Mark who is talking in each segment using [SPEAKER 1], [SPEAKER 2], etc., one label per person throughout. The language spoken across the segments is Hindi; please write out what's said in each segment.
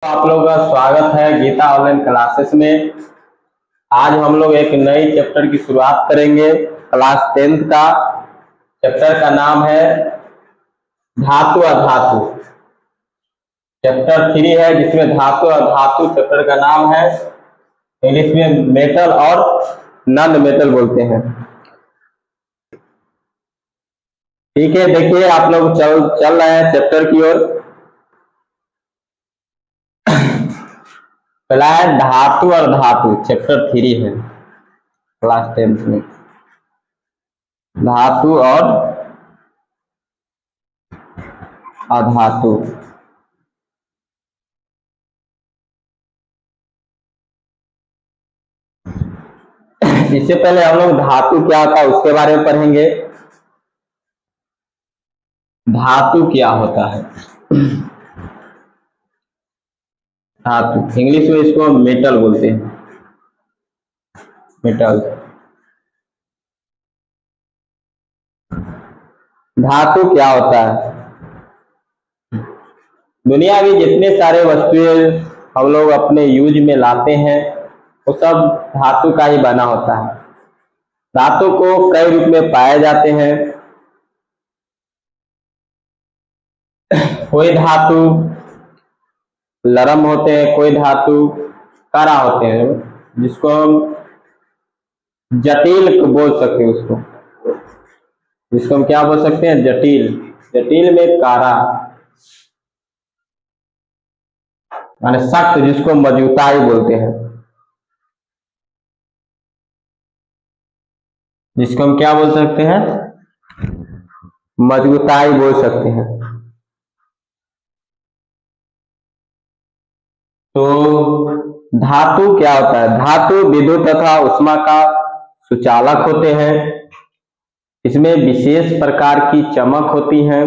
[SPEAKER 1] आप लोगों का स्वागत है गीता ऑनलाइन क्लासेस में। आज हम लोग एक नई चैप्टर की शुरुआत करेंगे। क्लास 10th का चैप्टर का नाम है धातु अधातु। चैप्टर 3 है जिसमें धातु और धातु चैप्टर का नाम है। इंग्लिश में मेटल और नॉन मेटल बोलते हैं। ठीक है, देखिए आप लोग चल रहे हैं चैप्टर की ओर। पहला है धातु और धातु, चैप्टर 3 है क्लास 10th में। धातु और अधातु। इससे पहले हम लोग धातु क्या होता है उसके बारे में पढ़ेंगे। धातु क्या होता है? धातु इंग्लिश में इसको मेटल बोलते हैं। मेटल। धातु क्या होता है? दुनिया में जितने सारे वस्तुएं हम लोग अपने यूज में लाते हैं वो सब धातु का ही बना होता है। धातु को कई रूप में पाए जाते हैं। कोई धातु नरम होते हैं, कोई धातु कड़ा होते हैं, जिसको हम जटिल बोल सकते हैं। जिसको हम क्या बोल सकते हैं? जटिल। जटिल में कारा माने सख्त, जिसको मजबूताई बोलते हैं। जिसको हम क्या बोल सकते हैं? मजबूताई बोल सकते हैं। तो धातु क्या होता है? धातु विद्युत तथा उष्मा का सुचालक होते हैं। इसमें विशेष प्रकार की चमक होती है।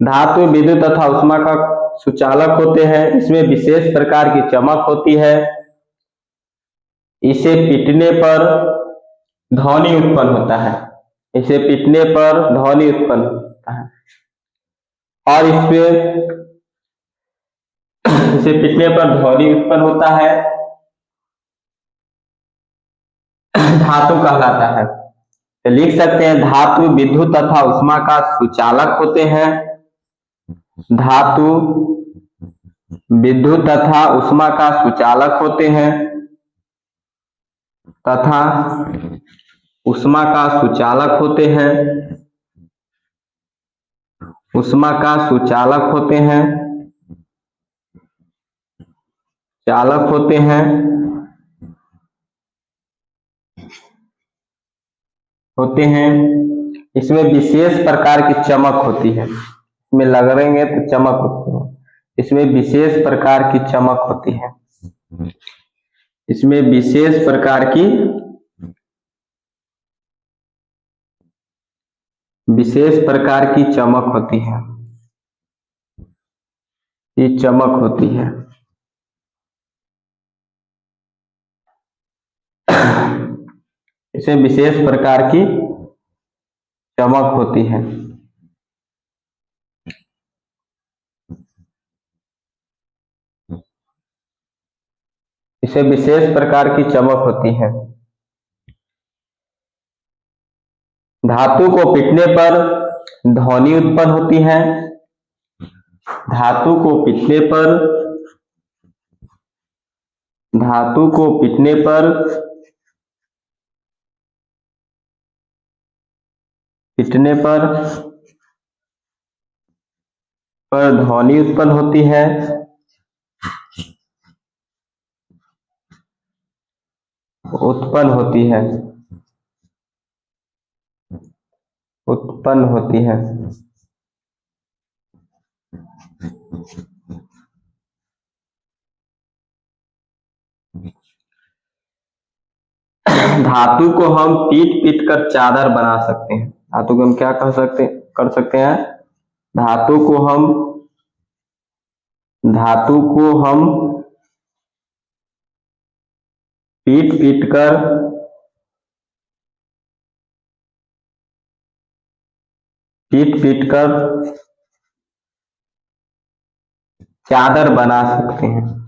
[SPEAKER 1] धातु विद्युत तथा उष्मा का सुचालक होते हैं। इसमें विशेष प्रकार की चमक होती है। इसे पीटने पर ध्वनि उत्पन्न होता है। इसे पीटने पर ध्वनि उत्पन्न होता है। और इसे पीटने पर ध्वनि उत्पन्न होता है। धातु कहलाता है। तो लिख सकते हैं धातु विद्युत तथा उष्मा का सुचालक होते हैं। धातु विद्युत तथा उष्मा का सुचालक होते हैं तथा उष्मा का सुचालक होते हैं। उष्मा का सुचालक होते हैं, चालक होते हैं, इसमें विशेष प्रकार की चमक होती है। इसमें लगेंगे तो चमक होती है। इसमें विशेष प्रकार की चमक होती है। इसमें विशेष प्रकार की चमक होती है। ये चमक होती है। इसमें विशेष प्रकार की चमक होती है। इसे विशेष प्रकार की चमक होती है। धातु को पीटने पर ध्वनि उत्पन्न होती है। धातु को पीटने पर ध्वनि उत्पन्न होती है। उत्पन्न होती है। धातु को हम पीट कर चादर बना सकते हैं। धातु को हम क्या कर सकते हैं? धातु को हम पीट कर चादर बना सकते हैं।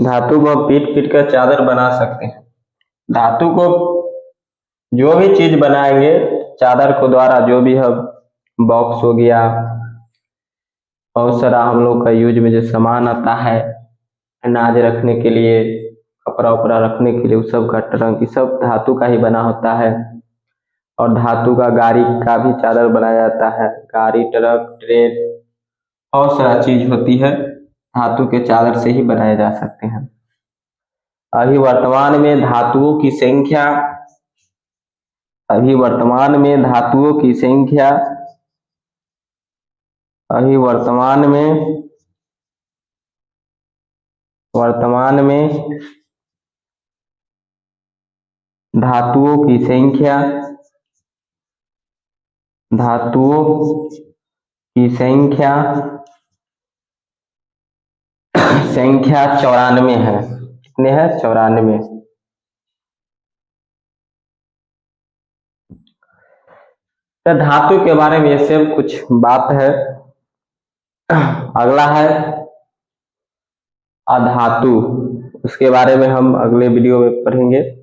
[SPEAKER 1] धातु को पीट पीट कर चादर बना सकते हैं। धातु को जो भी चीज बनाएंगे चादर को द्वारा, जो भी हम बॉक्स हो गया, बहुत सारा हम लोग का यूज में जो सामान आता है अनाज रखने के लिए, कपड़ा उपड़ा रखने के लिए, उस सब का ट्रंक, ये सब धातु का ही बना होता है। और धातु का गाड़ी का भी चादर बनाया जाता है। गाड़ी, ट्रक, ट्रेन, बहुत सारा चीज होती है धातु के चादर से ही बनाए जा सकते हैं। अभी वर्तमान में धातुओं की संख्या अभी वर्तमान में धातुओं की संख्या अभी वर्तमान में धातुओं की संख्या 94 है। कितने हैं? 94। तो धातु के बारे में ये सब कुछ बात है। अगला है अधातु, उसके बारे में हम अगले वीडियो में पढ़ेंगे।